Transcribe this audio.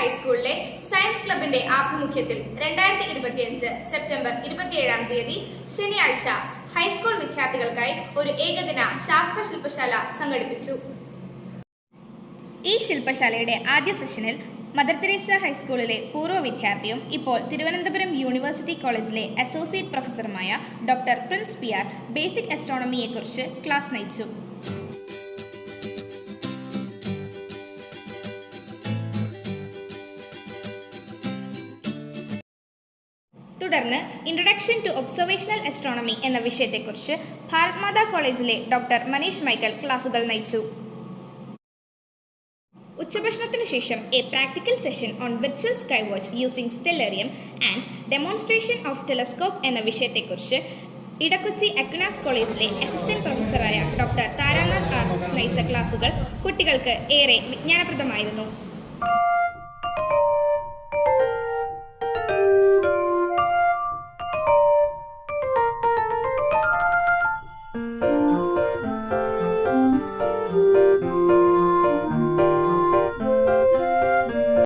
ഹൈസ്കൂളിലെ സയൻസ് ക്ലബിന്റെ ആഭിമുഖ്യത്തിൽ 2025 സെപ്റ്റംബർ 27 ശനിയാഴ്ച ഹൈസ്കൂൾ വിദ്യാർത്ഥികൾക്കായി ഒരു ഏകദിന ശാസ്ത്ര ശില്പശാല സംഘടിപ്പിച്ചു. ഈ ശില്പശാലയുടെ ആദ്യ സെഷനിൽ മദർ തെരേസ ഹൈസ്കൂളിലെ പൂർവ്വ വിദ്യാർത്ഥിയും ഇപ്പോൾ തിരുവനന്തപുരം യൂണിവേഴ്സിറ്റി കോളേജിലെ അസോസിയേറ്റ് പ്രൊഫസറുമായ ഡോക്ടർ പ്രിൻസ് PR ബേസിക് ആസ്ട്രോണമിയെക്കുറിച്ച് ക്ലാസ് നയിച്ചു. തുടർന്ന് ഇൻട്രൊഡക്ഷൻ ടു ഒബ്സർവേഷണൽ ആസ്ട്രോണമി എന്ന വിഷയത്തെക്കുറിച്ച് ഭാരത് മാതാ കോളേജിലെ ഡോക്ടർ മനീഷ് മൈക്കൽ ക്ലാസുകൾ നയിച്ചു. ഉച്ചഭക്ഷണത്തിന് ശേഷം A practical session on virtual sky watch using Stellarium and demonstration of telescope എന്ന വിഷയത്തെക്കുറിച്ച് ഇടക്കൊച്ചി അക്വിനാസ് കോളേജിലെ അസിസ്റ്റന്റ് പ്രൊഫസറായ ഡോക്ടർ താരാനാഥ് R നയിച്ച ക്ലാസുകൾ കുട്ടികൾക്ക് ഏറെ വിജ്ഞാനപ്രദമായിരുന്നു.